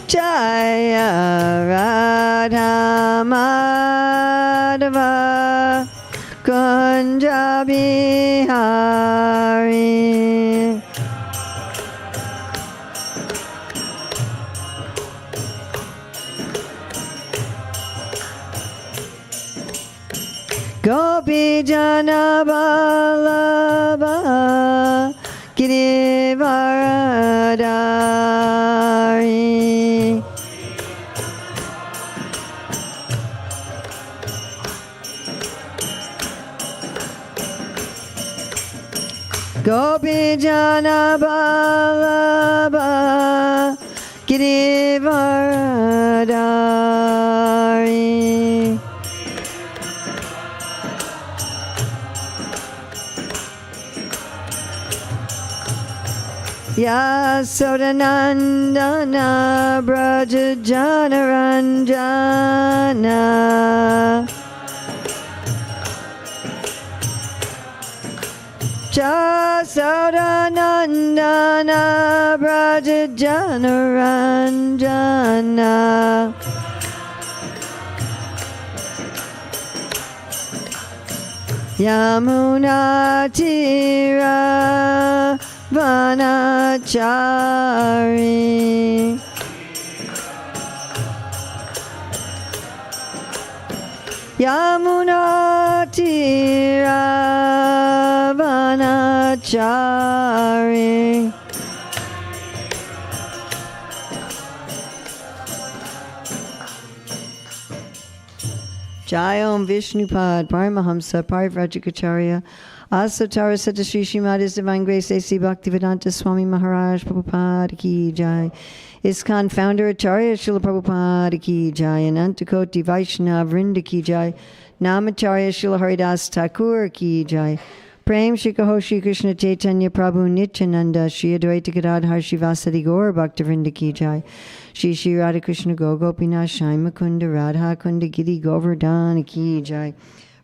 Jaya Radha Madhava Kunja Bihari. Gopi Jana Vallabha Girivaradari. Gopi Jana Vallabha Girivaradari. Yasodanandana Braja Janaranjana. Yasodanandana Braja Janaranjana. Yamuna Tira Vanachari. Yamuna Tira Vanachari. Jai Om Vishnupad Paramahamsa Parivrajikacharya Asatara Sata Shri Śrīmad His Divine Grace A.C. Bhaktivedanta Swami Maharaj Prabhupada Ki Jai. ISKCON Founder Acharya Srila Prabhupada Ki Jai. Anantakoti Vaishnav Vrinda Ki Jai. Namacharya Srila Haridas Thakur Ki Jai. Prem Shri Kaho Shri Krishna Chaitanya Prabhu Nityananda Shri Advaita Gadadhar Shivasadi Gaur Bhaktivinoda Ki Jai. Shri Shri Radha Krishna Gopinath Shai Mukunda Radha Kunda Giri Govardhana Ki Jai.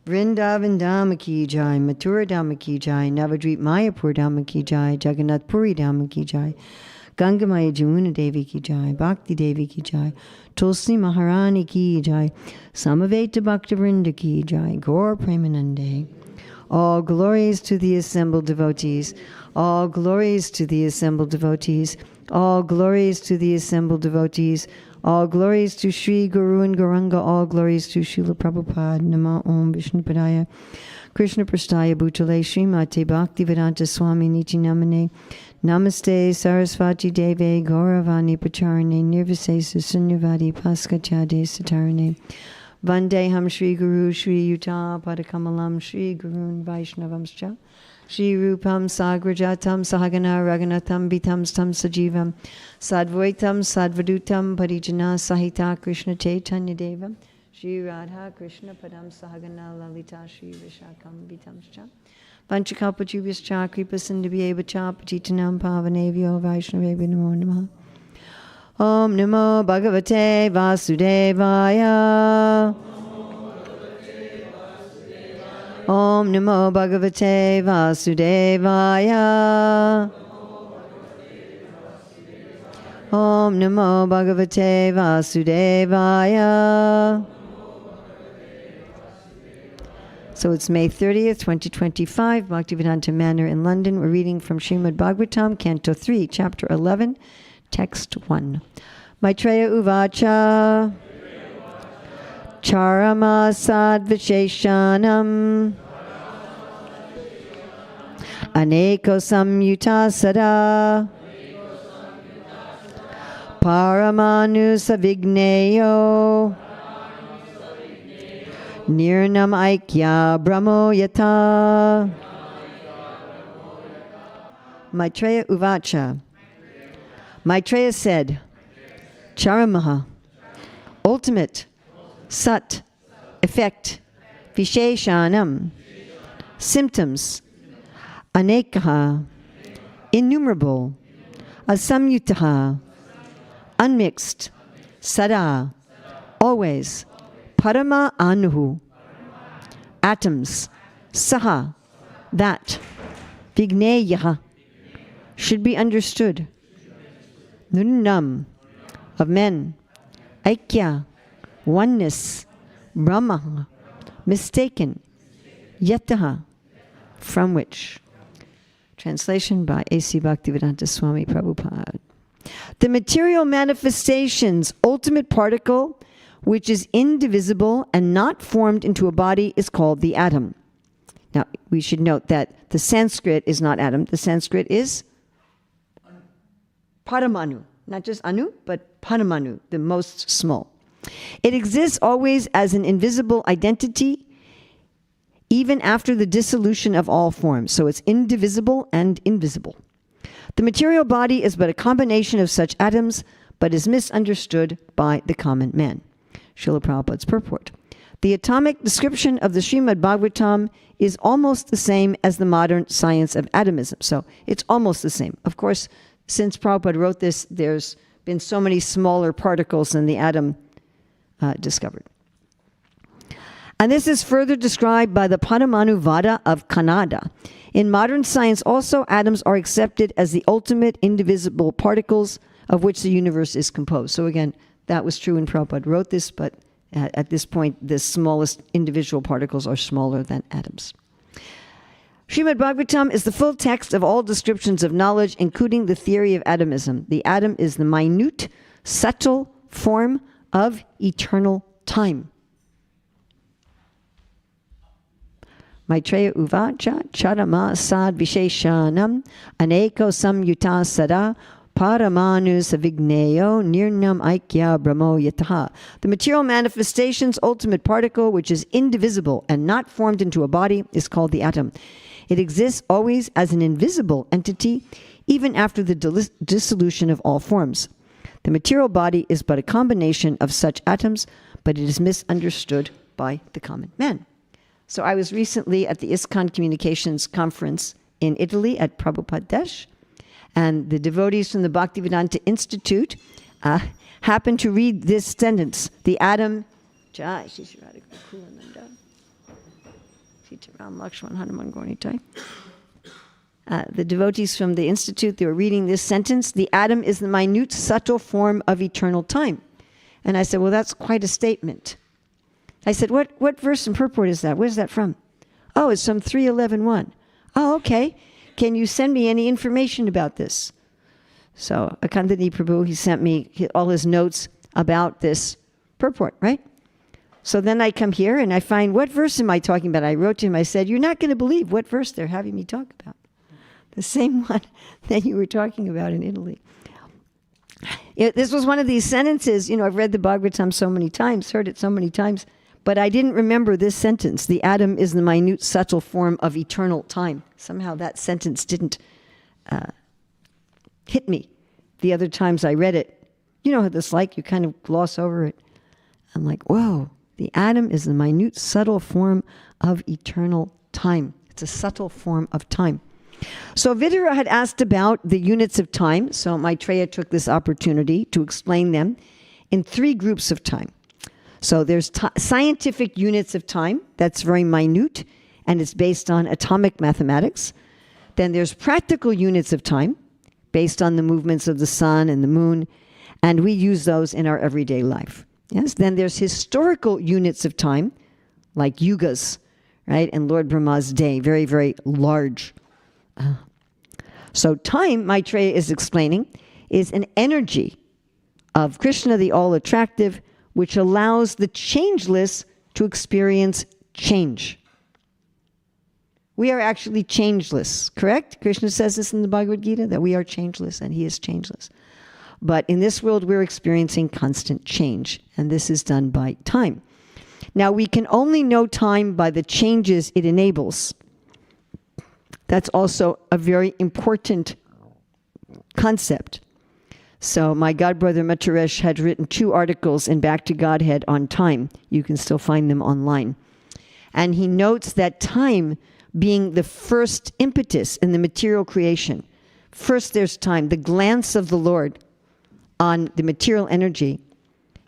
Vrindavan Dhama Ki Jai, Mathura Dhama Ki Jai, Navadvip Mayapur Dhama Ki Jai, Jagannath Puri Dhama Ki Jai, Gangamaya Jamuna Devi Ki Jai, Bhakti Devi Ki Jai, Tulsi Maharani Ki Jai, Samaveta Bhaktivinoda Ki Jai, Gaur Premanande. All glories to the assembled devotees, all glories to the assembled devotees, all glories to the assembled devotees, all glories to Sri Guru and Gauranga, all glories to Srila Prabhupada. Nama Om Vishnupadaya Krishna Prastaya Bhutale Srimate Bhaktivedanta Swami Niti Namane Namaste Sarasvati Deve Gauravani Pacharane Nirvisesa Sunyavadi Paskachade Satarane Vandeham Shri Guru Shri Yuta Padakamalam Shri Gurun Vaishnavamscha Shri Rupam Sagrajatam Sahagana Raghunatham Vitam Stam Sajivam Sadvaitam Sadvadutam Parijana Sahita Krishna Chaitanya Devam Shri Radha Krishna Padam Sahagana Lalita Shri Vishakam Vitamscha Panchakalpachubhyascha Kripa Sindhubhyevacha Patitanam Pavanevyo Vaishnavebhyo Namo Namaha. Om Namo Bhagavate Vasudevaya. Om Namo Bhagavate Vasudevaya. Om Namo Bhagavate Vasudevaya. So it's May 30th, 2025, Bhaktivedanta Manor in London. We're reading from Śrīmad-Bhāgavatam, Canto 3, Chapter 11, Text 1. Maitreya Uvacha Charama Sadvisheshanam Aneko Samyuta Sada Paramanu Savigneyo Nirnam Aikya Brahmo Yata. Maitreya Uvacha. Maitreya said, Charamaha, ultimate, sat, effect, visheshanam, symptoms, anekaha, innumerable, asamyutaha, unmixed, sada, always, parama anuhu, atoms, saha, that, vigneyaha, should be understood, nunam, of men, Aikya, oneness, Brahma, mistaken, Yataha, from which. Translation by A.C. Bhaktivedanta Swami Prabhupada. The material manifestation's ultimate particle, which is indivisible and not formed into a body, is called the atom. Now, we should note that the Sanskrit is not atom. The Sanskrit is Paramanu. Not just Anu, but Paramanu, the most small. It exists always as an invisible identity, even after the dissolution of all forms. So it's indivisible and invisible. The material body is but a combination of such atoms, but is misunderstood by the common man. Srila Prabhupada's purport. The atomic description of the Śrīmad-Bhāgavatam is almost the same as the modern science of atomism. So it's almost the same. Of course, since Prabhupada wrote this, there's been so many smaller particles than the atom discovered. And this is further described by the Paramanu Vada of Kannada. In modern science also, atoms are accepted as the ultimate indivisible particles of which the universe is composed. So again, that was true when Prabhupada wrote this, but at this point, the smallest individual particles are smaller than atoms. Śrīmad-Bhāgavatam is the full text of all descriptions of knowledge, including the theory of atomism. The atom is the minute, subtle form of eternal time. Maitreya Uvacha Charama Sad Visheshanam Aneko Samyuta Sada Paramanu Savigneyo Nirnam Aikya Brahmo Yataha. The material manifestation's ultimate particle, which is indivisible and not formed into a body, is called the atom. It exists always as an invisible entity, even after the dissolution of all forms. The material body is but a combination of such atoms, but it is misunderstood by the common man. So I was recently at the ISKCON Communications Conference in Italy at Prabhupada Desh, and the devotees from the Bhaktivedanta Institute happened to read this sentence, the atom, the devotees from the Institute, they were reading this sentence, the atom is the minute, subtle form of eternal time. And I said, well, that's quite a statement. I said, what verse and purport is that? Where's that from? Oh, it's from 3:11:1. Oh, okay. Can you send me any information about this? So Akandani Prabhu, he sent me all his notes about this purport, right? So then I come here and I find, what verse am I talking about? I wrote to him, I said, you're not going to believe what verse they're having me talk about. The same one that you were talking about in Italy. This was one of these sentences, I've read the Bhagavatam so many times, heard it so many times, but I didn't remember this sentence. The atom is the minute, subtle form of eternal time. Somehow that sentence didn't hit me the other times I read it. You know how this is like, you kind of gloss over it. I'm like, whoa, the atom is the minute, subtle form of eternal time. It's a subtle form of time. So Vidura had asked about the units of time, so Maitreya took this opportunity to explain them in 3 groups of time. So there's scientific units of time, that's very minute, and it's based on atomic mathematics. Then there's practical units of time, based on the movements of the sun and the moon, and we use those in our everyday life. Yes. Then there's historical units of time, like yugas, right, and Lord Brahma's day, very, very large. So time, Maitreya is explaining, is an energy of Krishna, the all-attractive, which allows the changeless to experience change. We are actually changeless, correct? Krishna says this in the Bhagavad Gita, that we are changeless and he is changeless. But in this world, we're experiencing constant change, and this is done by time. Now, we can only know time by the changes it enables. That's also a very important concept. So my godbrother Mataresh had written 2 articles in Back to Godhead on time. You can still find them online. And he notes that time being the first impetus in the material creation. First there's time. The glance of the Lord on the material energy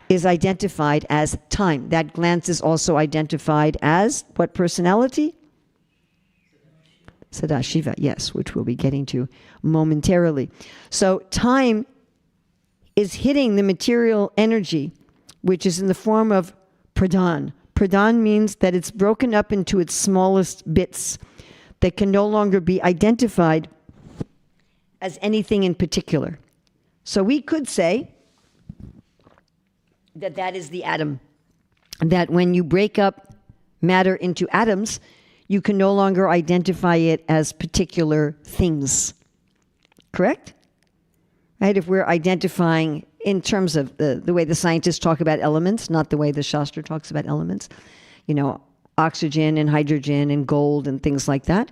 is identified as time. That glance is also identified as what personality? Sadashiva, yes, which we'll be getting to momentarily. So time is hitting the material energy, which is in the form of pradhan. Pradhan means that it's broken up into its smallest bits that can no longer be identified as anything in particular. So we could say that that is the atom. That when you break up matter into atoms, you can no longer identify it as particular things. Correct? Right? If we're identifying in terms of the way the scientists talk about elements, not the way the Shastra talks about elements, oxygen and hydrogen and gold and things like that.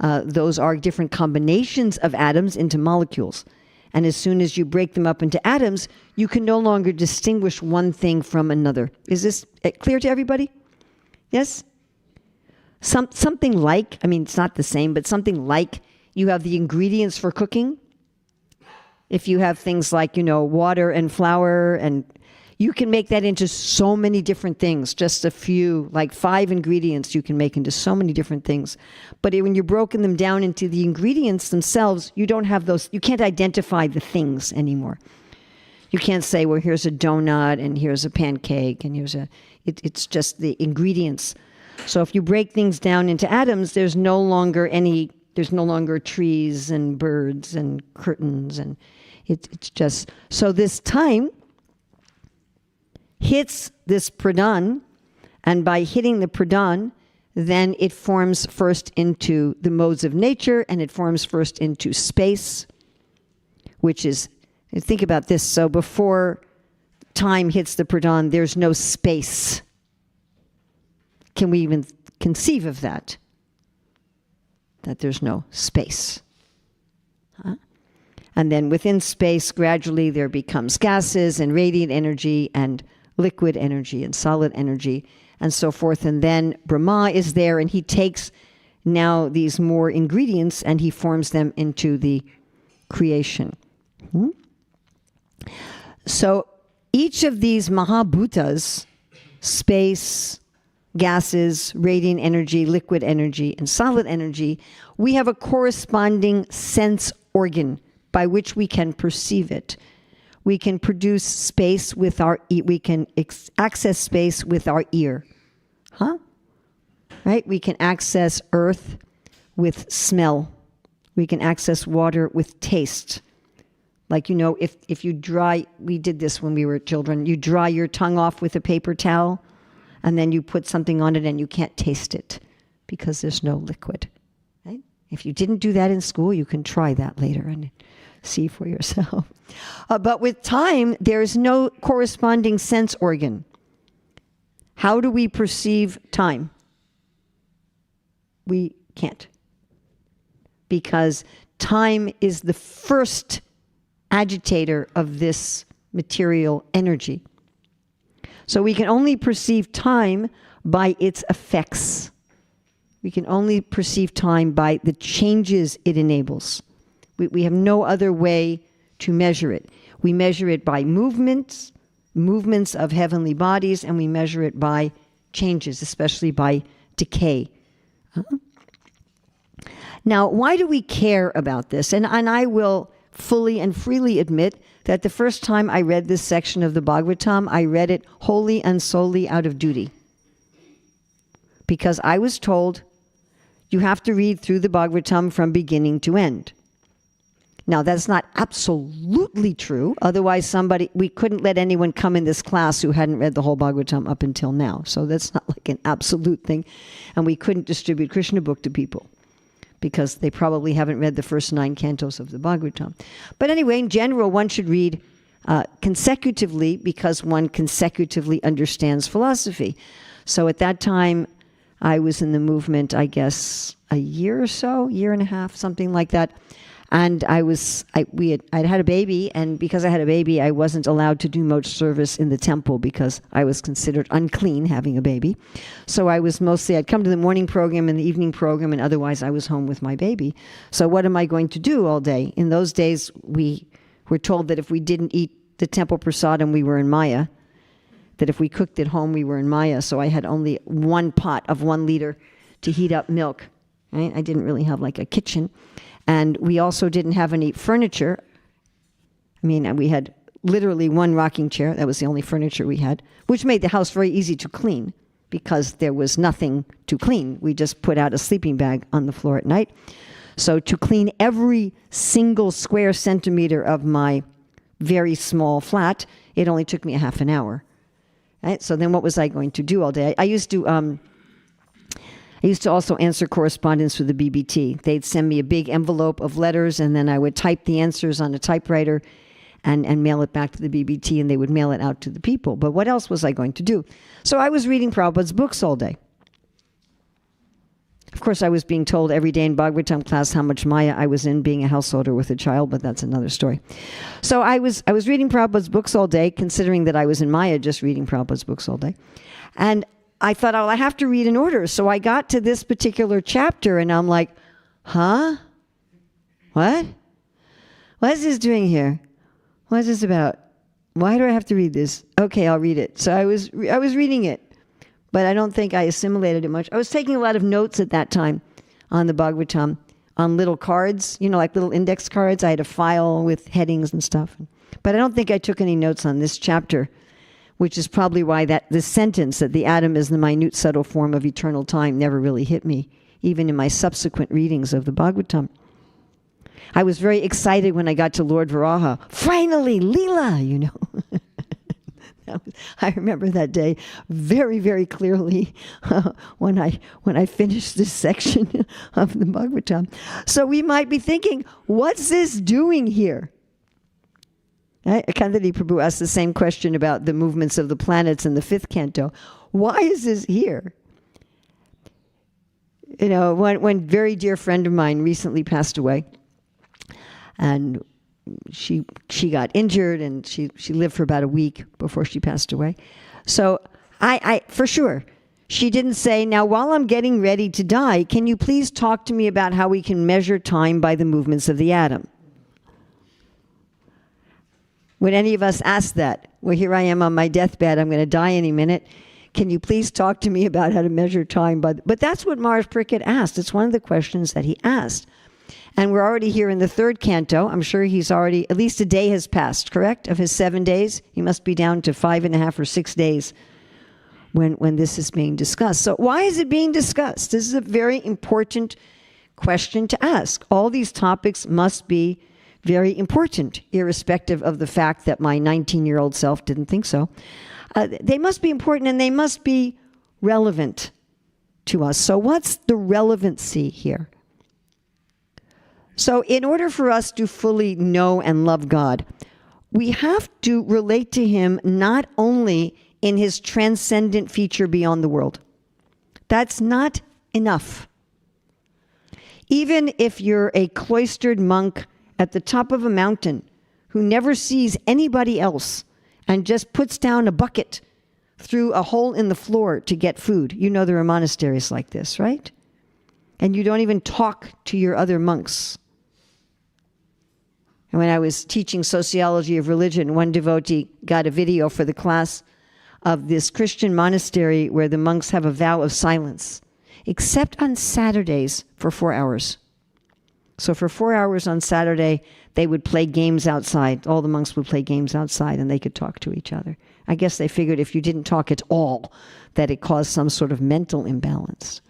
Those are different combinations of atoms into molecules. And as soon as you break them up into atoms, you can no longer distinguish one thing from another. Is this clear to everybody? Yes? Something like, it's not the same, but something like you have the ingredients for cooking. If you have things like, water and flour, and you can make that into so many different things. Just a few, like 5 ingredients you can make into so many different things. But when you've broken them down into the ingredients themselves, you don't have those, you can't identify the things anymore. You can't say, well, here's a donut and here's a pancake and it's just the ingredients. So if you break things down into atoms, there's no longer trees and birds and curtains, and it's just, so this time hits this pradhan, and by hitting the pradhan, then it forms first into the modes of nature, and it forms first into space, which is, think about this, so before time hits the pradhan, there's no space. Can we even conceive of that? That there's no space. Huh? And then within space, gradually there becomes gases and radiant energy and liquid energy and solid energy and so forth. And then Brahma is there, and he takes now these more ingredients and he forms them into the creation. So each of these Mahabhutas, space, gases, radiant energy, liquid energy, and solid energy, we have a corresponding sense organ by which we can perceive it. We can produce space with our we can access space with our ear. Right? We can access earth with smell. We can access water with taste. Like, if you dry, we did this when we were children, you dry your tongue off with a paper towel, and then you put something on it and you can't taste it because there's no liquid. Right? If you didn't do that in school, you can try that later and see for yourself. But with time, there is no corresponding sense organ. How do we perceive time? We can't. Because time is the first agitator of this material energy. So we can only perceive time by its effects. We can only perceive time by the changes it enables. We have no other way to measure it. We measure it by movements of heavenly bodies, and we measure it by changes, especially by decay. Now, why do we care about this? And I will fully and freely admit that the first time I read this section of the Bhagavatam, I read it wholly and solely out of duty. Because I was told, you have to read through the Bhagavatam from beginning to end. Now, that's not absolutely true. Otherwise, we couldn't let anyone come in this class who hadn't read the whole Bhagavatam up until now. So that's not like an absolute thing. And we couldn't distribute Krishna book to people because they probably haven't read the first 9 cantos of the Bhagavatam. But anyway, in general, one should read consecutively because one consecutively understands philosophy. So at that time, I was in the movement, I guess, a year or so, year and a half, something like that. And I'd had a baby, and because I had a baby, I wasn't allowed to do much service in the temple because I was considered unclean having a baby. So I'd come to the morning program and the evening program, and otherwise I was home with my baby. So what am I going to do all day? In those days, we were told that if we didn't eat the temple prasadam, we were in Maya. That if we cooked at home, we were in Maya. So I had only one pot of 1 liter to heat up milk. Right? I didn't really have like a kitchen. And we also didn't have any furniture. I mean, we had literally one rocking chair. That was the only furniture we had, which made the house very easy to clean because there was nothing to clean. We just put out a sleeping bag on the floor at night. So to clean every single square centimeter of my very small flat, it only took me a half an hour. Right? So then what was I going to do all day? I used to also answer correspondence with the BBT. They'd send me a big envelope of letters, and then I would type the answers on a typewriter and mail it back to the BBT, and they would mail it out to the people. But what else was I going to do? So I was reading Prabhupada's books all day. Of course, I was being told every day in Bhagavatam class how much Maya I was in being a householder with a child, but that's another story. So I was reading Prabhupada's books all day, considering that I was in Maya just reading Prabhupada's books all day. And I thought, oh, I have to read in order. So I got to this particular chapter, and I'm like, huh? What? What is this doing here? What is this about? Why do I have to read this? Okay, I'll read it. So I was reading it, but I don't think I assimilated it much. I was taking a lot of notes at that time on the Bhagavatam, on little cards, like little index cards. I had a file with headings and stuff. But I don't think I took any notes on this chapter, which is probably why this sentence that the atom is the minute subtle form of eternal time never really hit me, even in my subsequent readings of the Bhagavatam. I was very excited when I got to Lord Varaha. Finally, Leela, I remember that day very, very clearly when I finished this section of the Bhagavatam. So we might be thinking, what's this doing here? Kandadi Prabhu asked the same question about the movements of the planets in the 5th canto. Why is this here? One very dear friend of mine recently passed away, and she got injured, and she lived for about a week before she passed away. So I for sure, she didn't say, now while I'm getting ready to die, can you please talk to me about how we can measure time by the movements of the atom? Would any of us ask that? Well, here I am on my deathbed. I'm going to die any minute. Can you please talk to me about how to measure time? But that's what Maharaj Pariksit asked. It's one of the questions that he asked. And we're already here in the 3rd canto. I'm sure he's already, at least a day has passed, correct? Of his 7 days. He must be down to 5.5 or 6 days when this is being discussed. So why is it being discussed? This is a very important question to ask. All these topics must be very important, irrespective of the fact that my 19-year-old self didn't think so. They must be important, and they must be relevant to us. So what's the relevancy here? So in order for us to fully know and love God, we have to relate to him not only in his transcendent feature beyond the world. That's not enough. Even if you're a cloistered monk at the top of a mountain who never sees anybody else and just puts down a bucket through a hole in the floor to get food. There are monasteries like this, right? And you don't even talk to your other monks. And when I was teaching sociology of religion, one devotee got a video for the class of this Christian monastery where the monks have a vow of silence, except on Saturdays for 4 hours. So for 4 hours on Saturday, they would play games outside. All the monks would play games outside, and they could talk to each other. I guess they figured if you didn't talk at all, that it caused some sort of mental imbalance.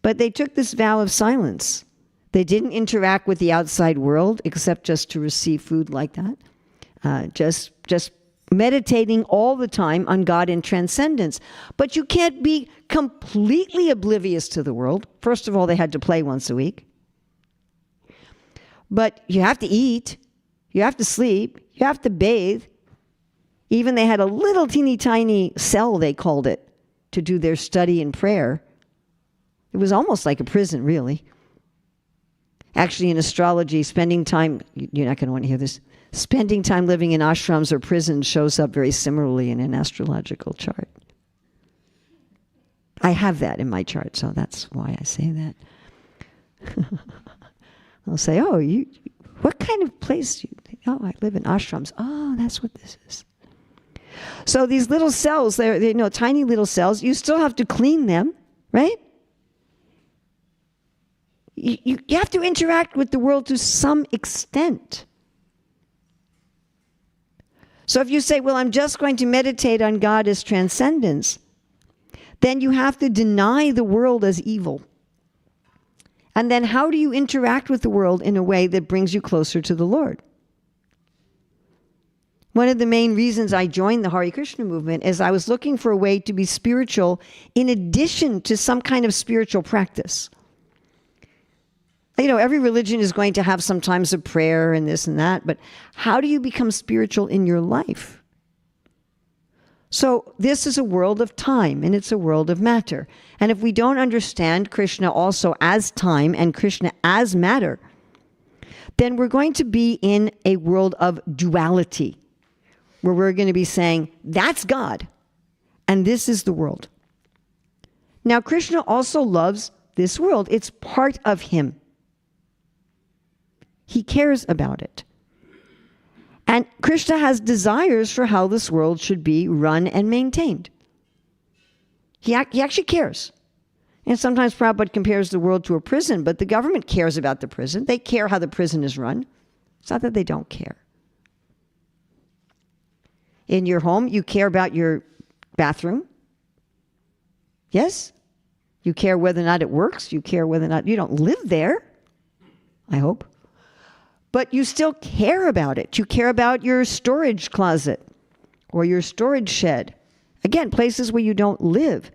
But they took this vow of silence. They didn't interact with the outside world, except just to receive food like that. Just meditating all the time on God in transcendence. But you can't be completely oblivious to the world. First of all, they had to play once a week. But you have to eat, you have to sleep, you have to bathe. Even they had a little teeny tiny cell, they called it, to do their study and prayer. It was almost like a prison, really. Actually, in astrology, spending time, you're not going to want to hear this, spending time living in ashrams or prisons shows up very similarly in an astrological chart. I have that in my chart, so that's why I say that. They'll say, oh, what kind of place do you think? Oh, I live in ashrams. Oh, that's what this is. So these little cells, they're tiny little cells. You still have to clean them, right? You have to interact with the world to some extent. So if you say, well, I'm just going to meditate on God as transcendence, then you have to deny the world as evil. And then how do you interact with the world in a way that brings you closer to the Lord? One of the main reasons I joined the Hare Krishna movement is I was looking for a way to be spiritual in addition to some kind of spiritual practice. You know, every religion is going to have some times of prayer and this and that, but how do you become spiritual in your life? So this is a world of time, and it's a world of matter. And if we don't understand Krishna also as time and Krishna as matter, then we're going to be in a world of duality, where we're going to be saying, that's God, and this is the world. Now, Krishna also loves this world. It's part of him. He cares about it. And Krishna has desires for how this world should be run and maintained. He actually cares. And sometimes Prabhupada compares the world to a prison, but the government cares about the prison. They care how the prison is run. It's not that they don't care. In your home, you care about your bathroom. Yes? You care whether or not it works. You care whether or not, you don't live there, I hope. But you still care about it. You care about your storage closet or your storage shed. Again, places where you don't live,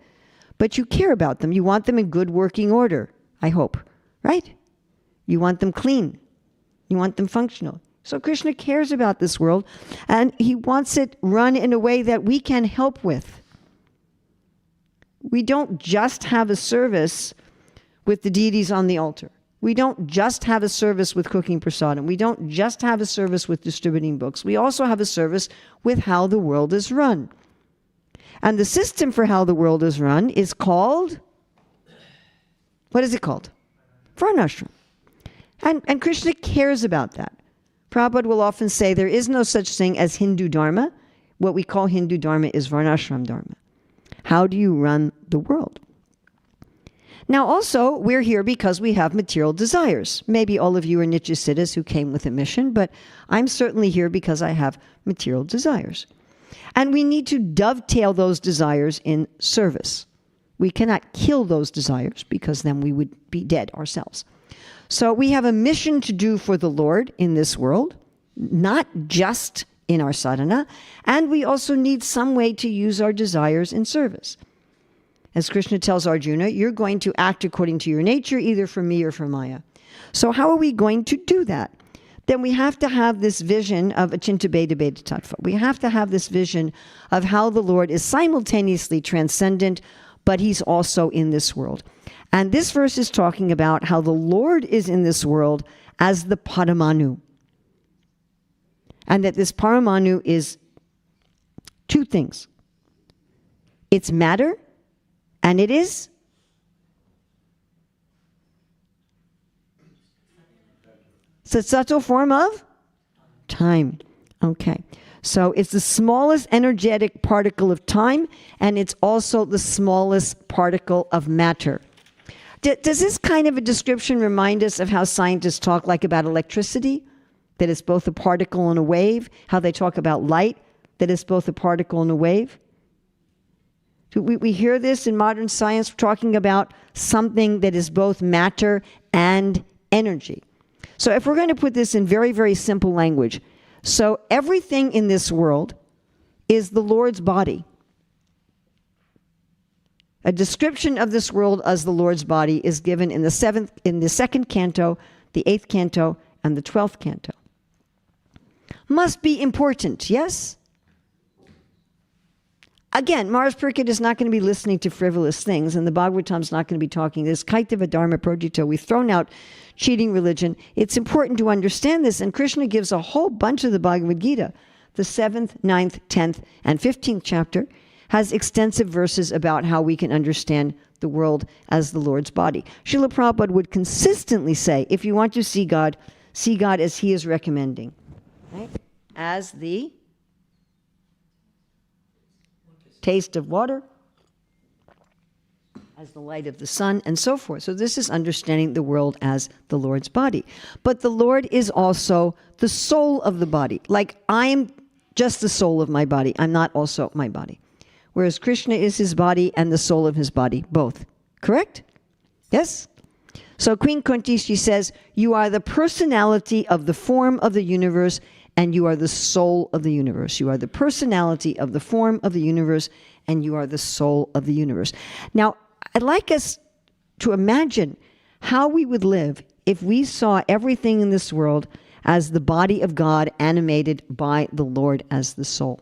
but you care about them. You want them in good working order, I hope, right? You want them clean. You want them functional. So Krishna cares about this world, and he wants it run in a way that we can help with. We don't just have a service with the deities on the altar. We don't just have a service with cooking prasadam. We don't just have a service with distributing books. We also have a service with how the world is run. And the system for how the world is run is called, what is it called? Varnashram. And Krishna cares about that. Prabhupada will often say there is no such thing as Hindu Dharma. What we call Hindu Dharma is Varnashram Dharma. How do you run the world? Now also, we're here because we have material desires. Maybe all of you are Nityasiddhas who came with a mission, but I'm certainly here because I have material desires. And we need to dovetail those desires in service. We cannot kill those desires because then we would be dead ourselves. So we have a mission to do for the Lord in this world, not just in our sadhana, and we also need some way to use our desires in service. As Krishna tells Arjuna, you're going to act according to your nature, either for me or for Maya. So how are we going to do that? Then we have to have this vision of Achinta Bheda Bheda Tattva. We have to have this vision of how the Lord is simultaneously transcendent, but he's also in this world. And this verse is talking about how the Lord is in this world as the Paramanu. And that this Paramanu is two things. It's matter, and it is it's a subtle form of time. Okay. So it's the smallest energetic particle of time, and it's also the smallest particle of matter. Does this kind of a description remind us of how scientists talk like about electricity, that it's both a particle and a wave? How they talk about light, that it's both a particle and a wave? We hear this in modern science talking about something that is both matter and energy. So if we're going to put this in very, very simple language, so everything in this world is the Lord's body. A description of this world as the Lord's body is given in the second canto, the 8th canto, and the 12th canto. Must be important, yes? Again, Mars Purkit is not going to be listening to frivolous things, and the Bhagavatam's not going to be talking this Kaitava Dharma Projito. We've thrown out cheating religion. It's important to understand this, and Krishna gives a whole bunch of the Bhagavad Gita. The 7th, 9th, 10th, and 15th chapter has extensive verses about how we can understand the world as the Lord's body. Srila Prabhupada would consistently say, if you want to see God as he is recommending. Right? As the taste of water, as the light of the sun, and so forth. So this is understanding the world as the Lord's body. But the Lord is also the soul of the body. Like I'm just the soul of my body. I'm not also my body. Whereas Krishna is his body and the soul of his body, both. Correct? Yes? So Queen Kunti, she says, you are the personality of the form of the universe, and you are the soul of the universe. You are the personality of the form of the universe, and you are the soul of the universe. Now, I'd like us to imagine how we would live if we saw everything in this world as the body of God animated by the Lord as the soul.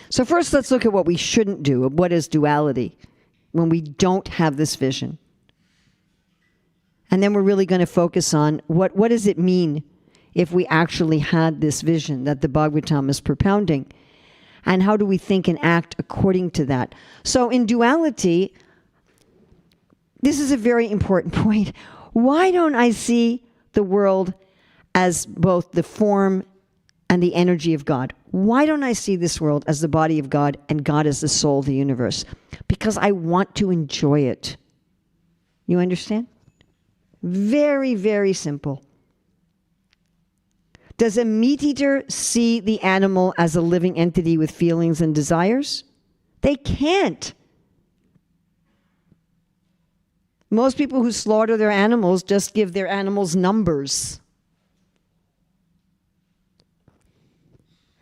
So first, let's look at what we shouldn't do. What is duality when we don't have this vision? And then we're really going to focus on what does it mean if we actually had this vision that the Bhagavatam is propounding? And how do we think and act according to that? So in duality, this is a very important point. Why don't I see the world as both the form and the energy of God? Why don't I see this world as the body of God and God as the soul of the universe? Because I want to enjoy it. You understand? Very, very simple. Does a meat eater see the animal as a living entity with feelings and desires? They can't. Most people who slaughter their animals just give their animals numbers.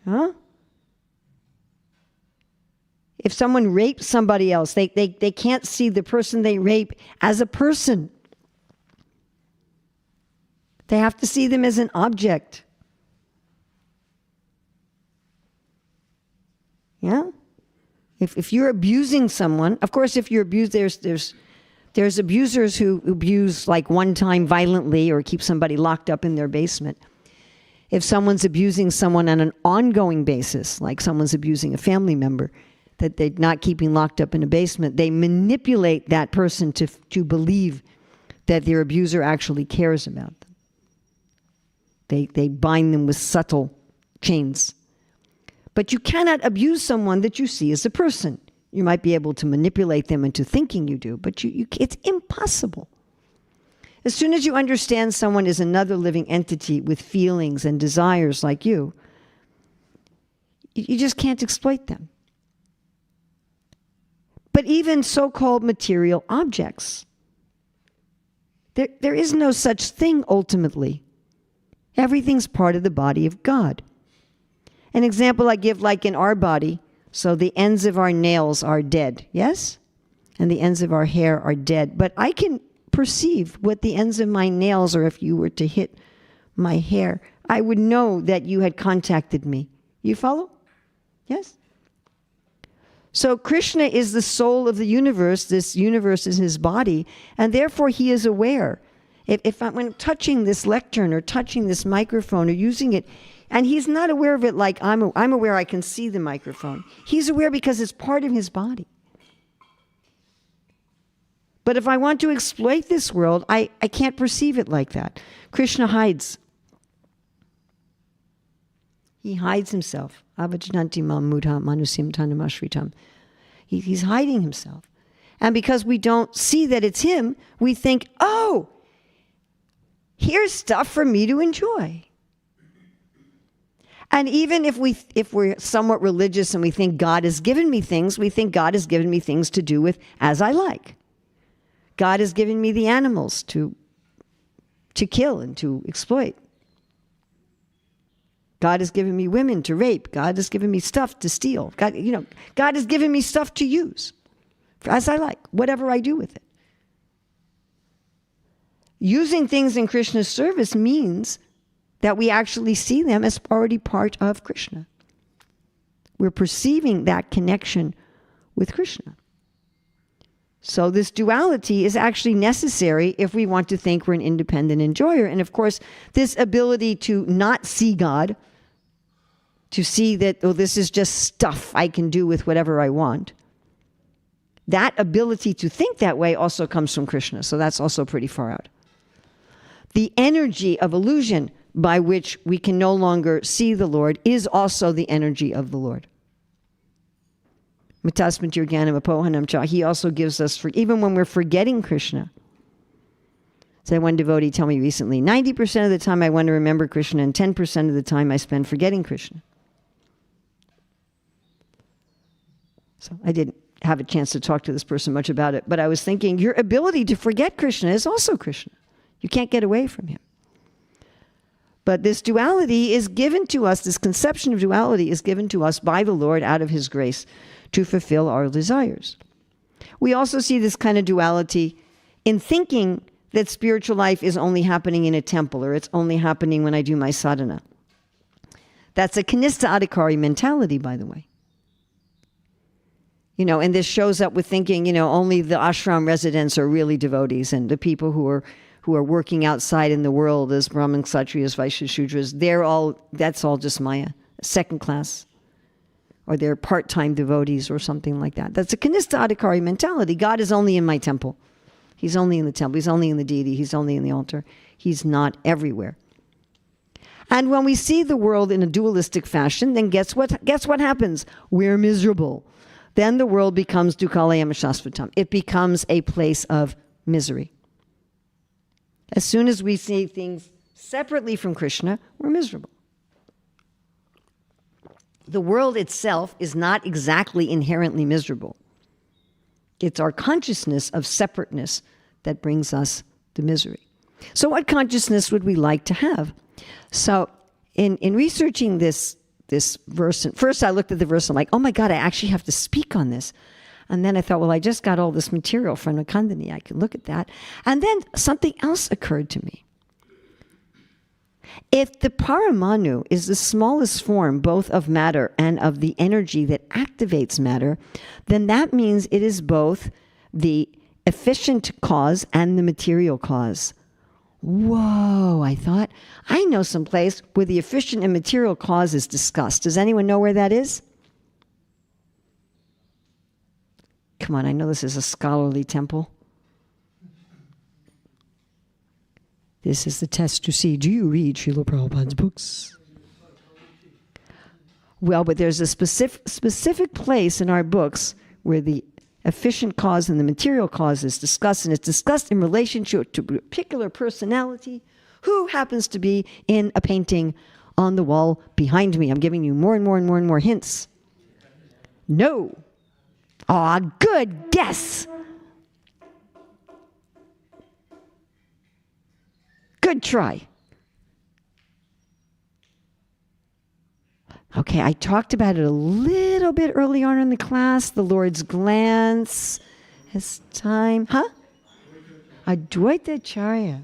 Huh? If someone rapes somebody else, they can't see the person they rape as a person. They have to see them as an object. Yeah? If you're abusing someone, of course, if you're abused, there's abusers who abuse like one time violently or keep somebody locked up in their basement. If someone's abusing someone on an ongoing basis, like someone's abusing a family member that they're not keeping locked up in a basement, they manipulate that person to believe that their abuser actually cares about them. They bind them with subtle chains. But you cannot abuse someone that you see as a person. You might be able to manipulate them into thinking you do, but it's impossible. As soon as you understand someone is another living entity with feelings and desires like you just can't exploit them. But even so-called material objects, there is no such thing ultimately. Everything's part of the body of God. An example I give, like in our body, so the ends of our nails are dead, yes? And the ends of our hair are dead. But I can perceive what the ends of my nails are. If you were to hit my hair, I would know that you had contacted me. You follow? Yes? So Krishna is the soul of the universe. This universe is his body, and therefore he is aware. If I'm touching this lectern or touching this microphone or using it, and he's not aware of it like I'm aware I can see the microphone. He's aware because it's part of his body. But if I want to exploit this world, I can't perceive it like that. Krishna hides. He hides himself. Avajnanti mam mudha manusim tanamashritam. He's hiding himself. And because we don't see that it's him, we think, oh, here's stuff for me to enjoy. And even if we're somewhat religious and we think God has given me things, we think God has given me things to do with as I like. God has given me the animals to kill and to exploit. God has given me women to rape. God has given me stuff to steal. God has given me stuff to use as I like, whatever I do with it. Using things in Krishna's service means that we actually see them as already part of Krishna. We're perceiving that connection with Krishna. So this duality is actually necessary if we want to think we're an independent enjoyer. And of course, this ability to not see God, to see that, oh, this is just stuff I can do with whatever I want, that ability to think that way also comes from Krishna. So that's also pretty far out. The energy of illusion by which we can no longer see the Lord is also the energy of the Lord. He also gives us, even when we're forgetting Krishna, So one devotee told me recently, 90% of the time I want to remember Krishna and 10% of the time I spend forgetting Krishna. So I didn't have a chance to talk to this person much about it, but I was thinking, your ability to forget Krishna is also Krishna. You can't get away from him. But this duality is given to us, this conception of duality is given to us by the Lord out of his grace to fulfill our desires. We also see this kind of duality in thinking that spiritual life is only happening in a temple, or it's only happening when I do my sadhana. That's a kanistha adhikari mentality, by the way. And this shows up with thinking, only the ashram residents are really devotees, and the people who are working outside in the world as Brahmins, Kshatriyas, Vaishyas, Shudras, that's all just Maya, second class. Or they're part-time devotees or something like that. That's a kanistha adhikari mentality. God is only in my temple. He's only in the temple. He's only in the deity. He's only in the altar. He's not everywhere. And when we see the world in a dualistic fashion, then guess what happens? We're miserable. Then the world becomes dukhalayam shasvatam. It becomes a place of misery. As soon as we see things separately from Krishna, we're miserable. The world itself is not exactly inherently miserable. It's our consciousness of separateness that brings us the misery. So what consciousness would we like to have? So in researching this verse, first I looked at the verse, I'm like, oh my God, I actually have to speak on this. And then I thought, well, I just got all this material from Nakandani. I can look at that. And then something else occurred to me. If the paramanu is the smallest form both of matter and of the energy that activates matter, then that means it is both the efficient cause and the material cause. Whoa, I thought, I know some place where the efficient and material cause is discussed. Does anyone know where that is? Come on, I know this is a scholarly temple. This is the test to see, do you read Srila Prabhupada's books? Well, but there's a specific place in our books where the efficient cause and the material cause is discussed, and it's discussed in relationship to a particular personality who happens to be in a painting on the wall behind me. I'm giving you more and more and more and more hints. No. Aw, good guess. Good try. Okay, I talked about it a little bit early on in the class. The Lord's glance, his time. Huh? Advaita Charya.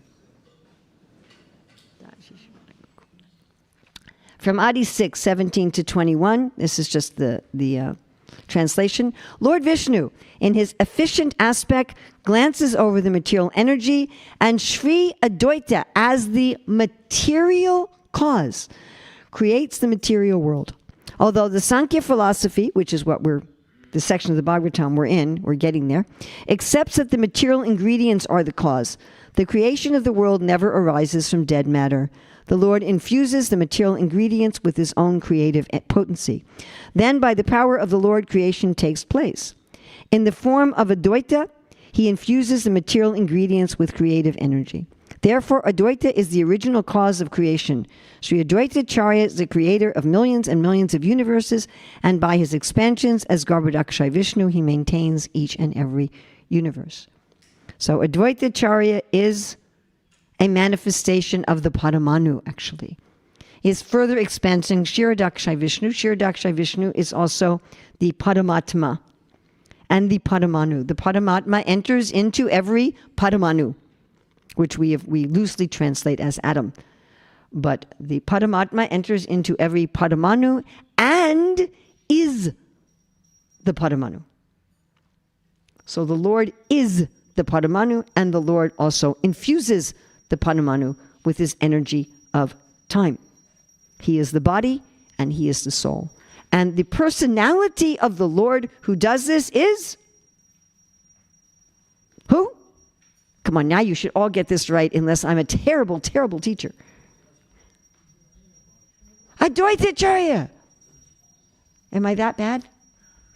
From Adi 6, 17 to 21. This is just the translation. Lord Vishnu, in his efficient aspect, glances over the material energy, and Shri Advaita, as the material cause, creates the material world. Although the Sankhya philosophy, which is what the section of the Bhagavatam we're getting there, accepts that the material ingredients are the cause. The creation of the world never arises from dead matter. The Lord infuses the material ingredients with his own creative potency. Then, by the power of the Lord, creation takes place. In the form of Advaita, he infuses the material ingredients with creative energy. Therefore, Advaita is the original cause of creation. Sri Advaita Charya is the creator of millions and millions of universes, and by his expansions as Garbhodakshai Vishnu, he maintains each and every universe. So Advaita Charya is a manifestation of the Paramanu, actually. Is further expanding Śrīmad-Bhāgavatam Vishnu. Śrīmad-Bhāgavatam Vishnu is also the Paramatma and the Paramanu. The Paramatma enters into every Paramanu, which we loosely translate as atom. But the Paramatma enters into every Paramanu and is the Paramanu. So the Lord is the Paramanu, and the Lord also infuses the Paramanu with his energy of time. He is the body and he is the soul. And the personality of the Lord who does this is who? Come on, now you should all get this right, unless I'm a terrible, terrible teacher. Advaita Charya. Am I that bad?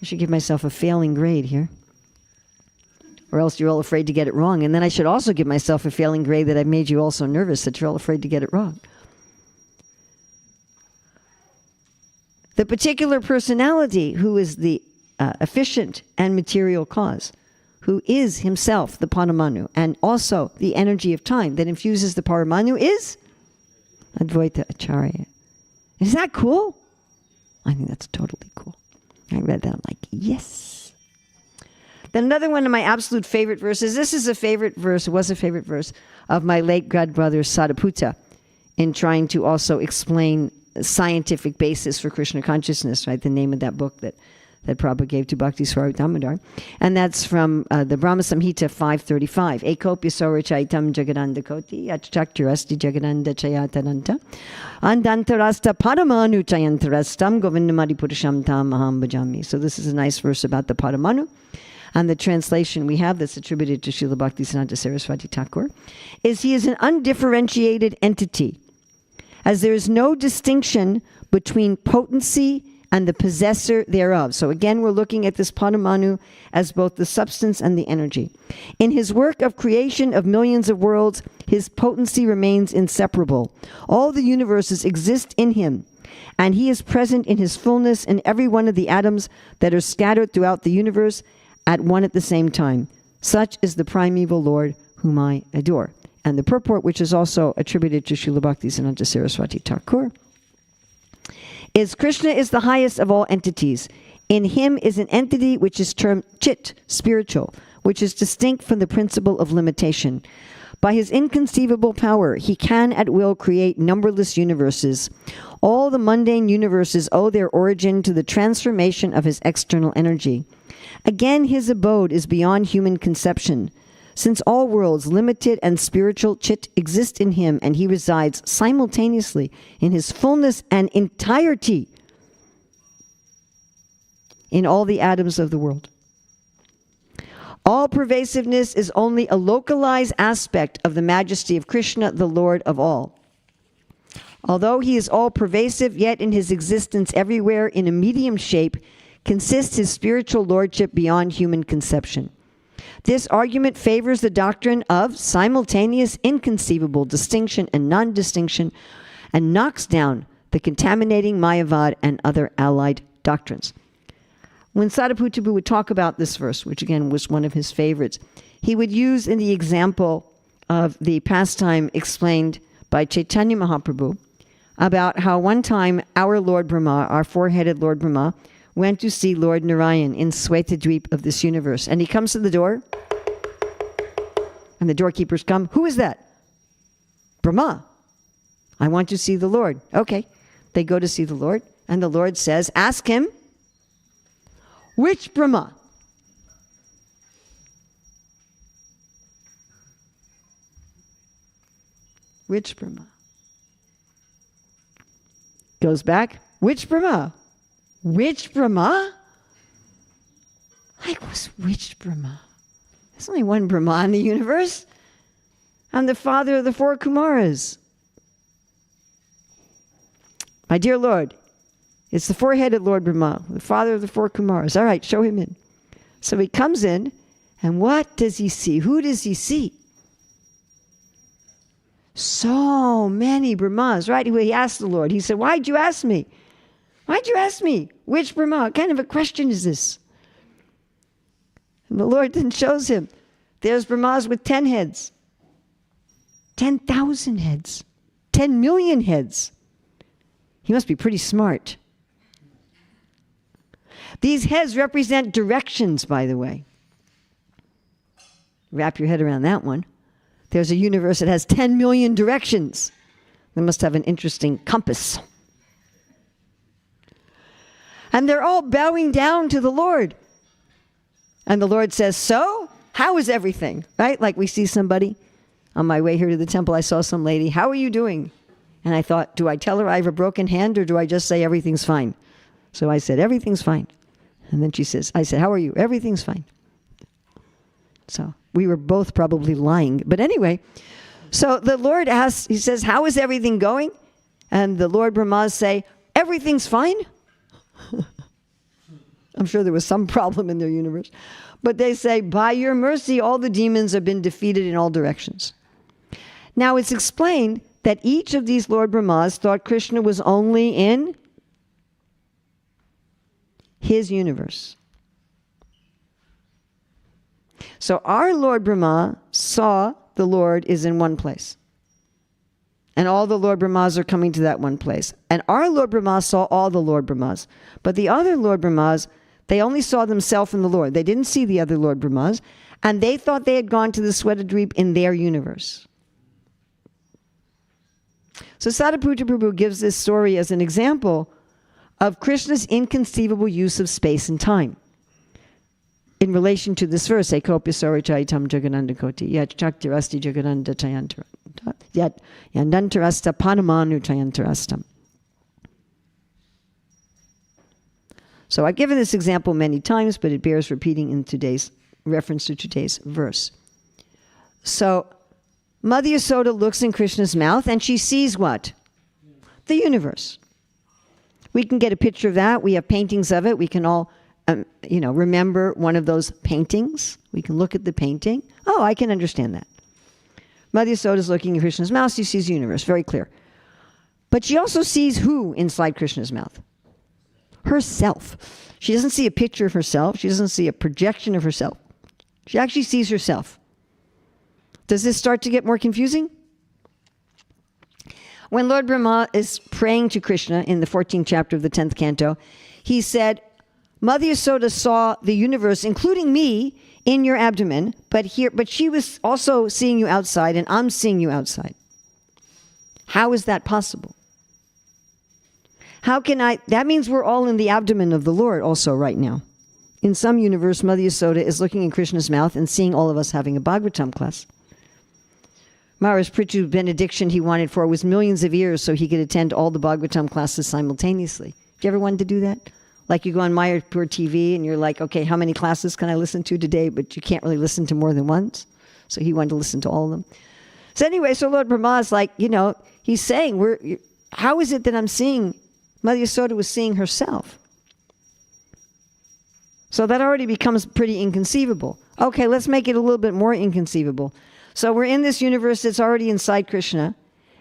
I should give myself a failing grade here. or else you're all afraid to get it wrong. And then I should also give myself a failing grade that I've made you all so nervous that you're all afraid to get it wrong. The particular personality who is the efficient and material cause, who is himself the Paramanu, and also the energy of time that infuses the Paramanu, is Advaita Acharya. Is that cool? I think that's totally cool. I read that, I'm like, yes. Then another one of my absolute favorite verses, this is a favorite verse, it was a favorite verse, of my late godbrother Sadaputta, in trying to also explain scientific basis for Krishna consciousness, right? The name of that book that Prabhupada gave to Bhakti Swarup Damodar. And that's from the Brahma Samhita 535. Ekopya Saurachaitam Jagadanda Koti Achakturasti Jagadanda Chayatananta Andantarasta Paramanu Chayantarastam Govindamadi Purusham Tam Maham Bhajami. So this is a nice verse about the Paramanu. And the translation we have that's attributed to Srila Bhaktisiddhanta Saraswati Thakur is he is an undifferentiated entity, as there is no distinction between potency and the possessor thereof. So again, we're looking at this Paramanu as both the substance and the energy. In his work of creation of millions of worlds, his potency remains inseparable. All the universes exist in him, and he is present in his fullness in every one of the atoms that are scattered throughout the universe at one at the same time. Such is the primeval Lord whom I adore. And the purport, which is also attributed to Srila Bhaktisiddhanta Saraswati Thakur, is Krishna is the highest of all entities. In him is an entity which is termed Chit, spiritual, which is distinct from the principle of limitation. By his inconceivable power, he can at will create numberless universes. All the mundane universes owe their origin to the transformation of his external energy. Again, his abode is beyond human conception. Since all worlds, limited and spiritual, Chit exist in him, and he resides simultaneously in his fullness and entirety in all the atoms of the world. All pervasiveness is only a localized aspect of the majesty of Krishna, the Lord of all. Although he is all pervasive, yet in his existence everywhere in a medium shape consists his spiritual lordship beyond human conception. This argument favors the doctrine of simultaneous, inconceivable distinction and non-distinction, and knocks down the contaminating Mayavad and other allied doctrines. When Sadaputta would talk about this verse, which again was one of his favorites, he would use in the example of the pastime explained by Chaitanya Mahaprabhu about how one time our Lord Brahma, our four-headed Lord Brahma, went to see Lord Narayan in Sweta-dweep of this universe. And he comes to the door, and the doorkeepers come. Who is that? Brahma. I want to see the Lord. Okay. They go to see the Lord, and the Lord says, ask him, which Brahma? Which Brahma? Goes back, which Brahma? Which Brahma? Like, what's which Brahma? There's only one Brahma in the universe. I'm the father of the four Kumaras. My dear Lord, it's the four-headed Lord Brahma, the father of the four Kumaras. All right, show him in. So he comes in, and what does he see? Who does he see? So many Brahmas, right? He asked the Lord. He said, why'd you ask me? Why'd you ask me? Which Brahma? What kind of a question is this? And the Lord then shows him. There's Brahmas with 10 heads. 10,000 heads. 10 million heads. He must be pretty smart. These heads represent directions, by the way. Wrap your head around that one. There's a universe that has 10 million directions. They must have an interesting compass. And they're all bowing down to the Lord. And the Lord says, so, how is everything? Right? Like we see somebody. On my way here to the temple, I saw some lady. How are you doing? And I thought, do I tell her I have a broken hand, or do I just say everything's fine? So I said, everything's fine. And then she says, I said, how are you? Everything's fine. So we were both probably lying. But anyway, so the Lord asks, he says, how is everything going? And the Lord Brahmas say, everything's fine. I'm sure there was some problem in their universe. But they say, by your mercy, all the demons have been defeated in all directions. Now, it's explained that each of these Lord Brahmas thought Krishna was only in his universe. So our Lord Brahma saw the Lord is in one place. And all the Lord Brahmas are coming to that one place. And our Lord Brahma saw all the Lord Brahmas. But the other Lord Brahmas, they only saw themselves and the Lord. They didn't see the other Lord Brahmas. And they thought they had gone to the Sweatadreep in their universe. So Sadaputra Prabhu gives this story as an example of Krishna's inconceivable use of space and time in relation to this verse, Ekopya Chaitam Jagananda Koti, Yat Chaktirasti Jagananda Chayantara, Yat Yandantarasta Panamanu Chayantarastam. So I've given this example many times, but it bears repeating in today's reference to today's verse. So Mother Yasoda looks in Krishna's mouth and she sees what? The universe. We can get a picture of that. We have paintings of it. We can all, remember one of those paintings. We can look at the painting. Oh, I can understand that. Mother Yasoda is looking in Krishna's mouth. She sees the universe. Very clear. But she also sees who inside Krishna's mouth? Herself. She doesn't see a picture of herself. She doesn't see a projection of herself. She actually sees herself. Does this start to get more confusing? When Lord Brahma is praying to Krishna in the 14th chapter of the 10th canto, he said, Mother Yasoda saw the universe, including me, in your abdomen, but she was also seeing you outside, and I'm seeing you outside. How is that possible? That means we're all in the abdomen of the Lord also right now. In some universe, Mother Yasoda is looking in Krishna's mouth and seeing all of us having a Bhagavatam class. Maharaj Prithu's benediction he wanted for was millions of years so he could attend all the Bhagavatam classes simultaneously. Did you ever want to do that? Like you go on Mayapur TV and you're like, okay, how many classes can I listen to today? But you can't really listen to more than once. So he wanted to listen to all of them. So anyway, so Lord Brahma is like, he's saying, how is it that I'm seeing, Mother Yasoda was seeing herself? So that already becomes pretty inconceivable. Okay, let's make it a little bit more inconceivable. So we're in this universe that's already inside Krishna.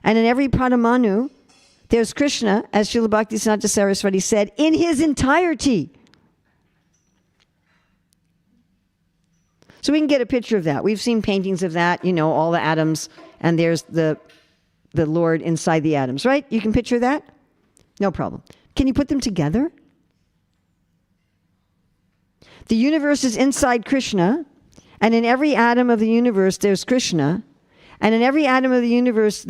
And in every Padamanu, there's Krishna, as Srila Bhaktisiddhanta Saraswati said, in his entirety. So we can get a picture of that. We've seen paintings of that, all the atoms, and there's the Lord inside the atoms, right? You can picture that? No problem. Can you put them together? The universe is inside Krishna, and in every atom of the universe, there's Krishna. And in every atom of the universe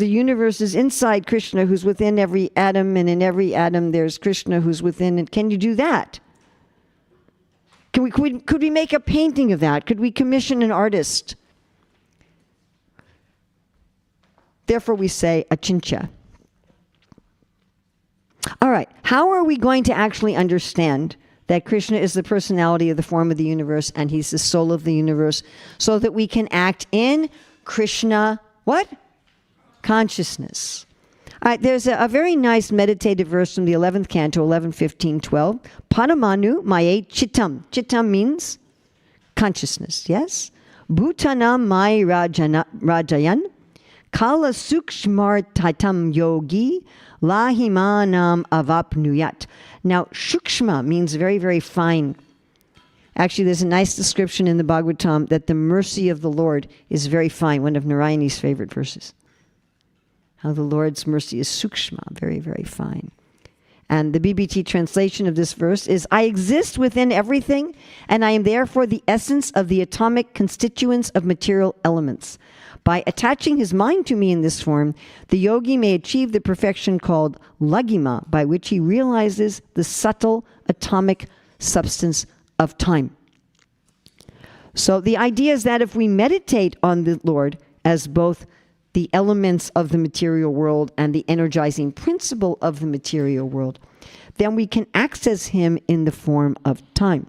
is inside Krishna, who's within every atom, and in every atom, there's Krishna, who's within it. Can you do that? Could we make a painting of that? Could we commission an artist? Therefore, we say achincha. All right, how are we going to actually understand that Krishna is the personality of the form of the universe and he's the soul of the universe so that we can act in Krishna, what? Consciousness. All right, there's a very nice meditative verse from the 11th canto, 11, 15, 12. Panamanu maye chittam. Chittam means consciousness, yes? Bhutanam mai rajayan. Kala sukshmar tatam yogi. Lahimanam avapnuyat. Now, shukshma means very, very fine. Actually, there's a nice description in the Bhagavatam that the mercy of the Lord is very fine, one of Narayani's favorite verses. How the Lord's mercy is sukshma, very, very fine. And the BBT translation of this verse is, I exist within everything, and I am therefore the essence of the atomic constituents of material elements. By attaching his mind to me in this form, the yogi may achieve the perfection called laghima, by which he realizes the subtle atomic substance of time. So the idea is that if we meditate on the Lord as both the elements of the material world and the energizing principle of the material world, then we can access him in the form of time.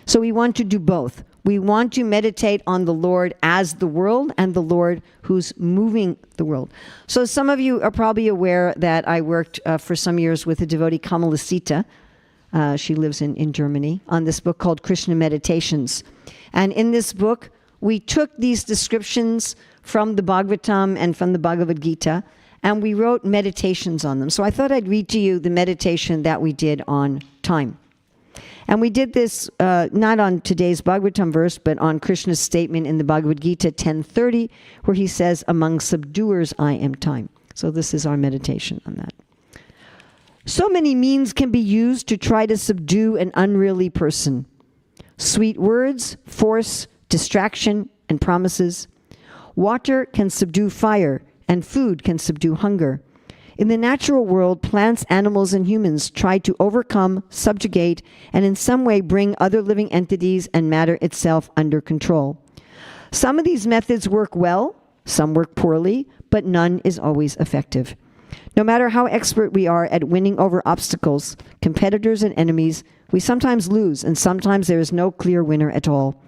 So we want to do both. We want to meditate on the Lord as the world and the Lord who's moving the world. So some of you are probably aware that I worked for some years with the devotee Kamalasita, She lives in Germany, on this book called Krishna Meditations. And in this book, we took these descriptions from the Bhagavatam and from the Bhagavad Gita, and we wrote meditations on them. So I thought I'd read to you the meditation that we did on time. And we did this not on today's Bhagavatam verse, but on Krishna's statement in the Bhagavad Gita 10:30, where he says, "Among subduers I am time." So this is our meditation on that. So many means can be used to try to subdue an unruly person. Sweet words, force, distraction, and promises. Water can subdue fire, and food can subdue hunger. In the natural world, plants, animals, and humans try to overcome, subjugate, and in some way bring other living entities and matter itself under control. Some of these methods work well, some work poorly, but none is always effective. No matter how expert we are at winning over obstacles, competitors, and enemies, we sometimes lose, and sometimes there is no clear winner at all.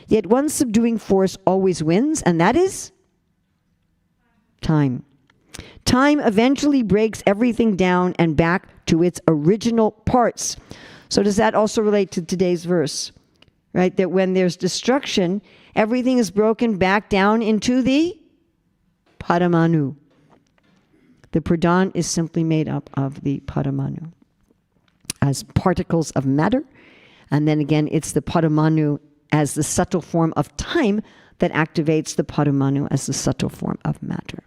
Yet one subduing force always wins, and that is time. Time eventually breaks everything down and back to its original parts. So does that also relate to today's verse? Right? That when there's destruction, everything is broken back down into the Paramanu. The Pradhan is simply made up of the Paramanu as particles of matter. And then again, it's the Paramanu as the subtle form of time that activates the Paramanu as the subtle form of matter.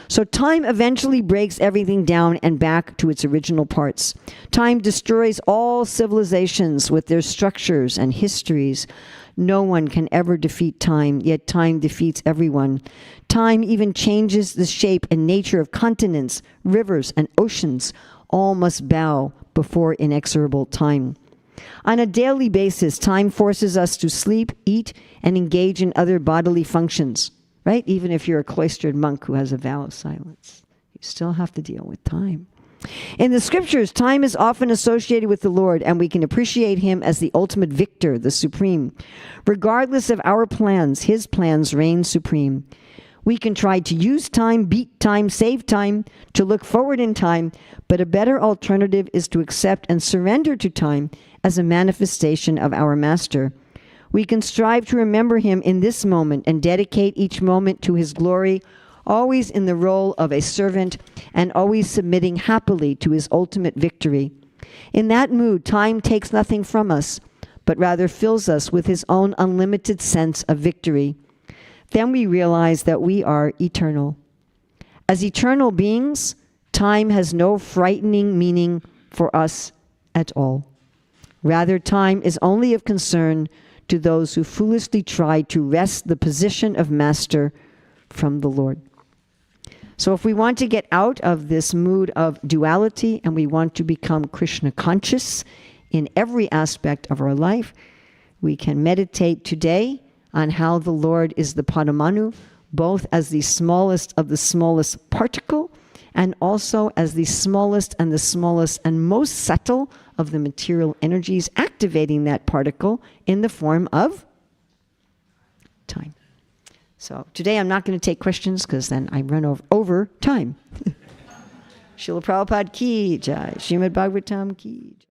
So time eventually breaks everything down and back to its original parts. Time destroys all civilizations with their structures and histories. No one can ever defeat time, yet time defeats everyone. Time even changes the shape and nature of continents, rivers, and oceans. All must bow before inexorable time. On a daily basis, time forces us to sleep, eat, and engage in other bodily functions. Right? Even if you're a cloistered monk who has a vow of silence, you still have to deal with time. In the scriptures, time is often associated with the Lord, and we can appreciate him as the ultimate victor, the supreme. Regardless of our plans, his plans reign supreme. We can try to use time, beat time, save time, to look forward in time, but a better alternative is to accept and surrender to time as a manifestation of our master. We can strive to remember him in this moment and dedicate each moment to his glory, always in the role of a servant and always submitting happily to his ultimate victory. In that mood, time takes nothing from us, but rather fills us with his own unlimited sense of victory. Then we realize that we are eternal. As eternal beings, time has no frightening meaning for us at all. Rather, time is only of concern to those who foolishly try to wrest the position of master from the Lord. So if we want to get out of this mood of duality and we want to become Krishna conscious in every aspect of our life, we can meditate today on how the Lord is the Paramanu, both as the smallest of the smallest particle and also as the smallest and most subtle of the material energies, activating that particle in the form of time. So today I'm not going to take questions because then I run over time. Srila Prabhupada ki jai. Śrīmad-Bhāgavatam ki jai.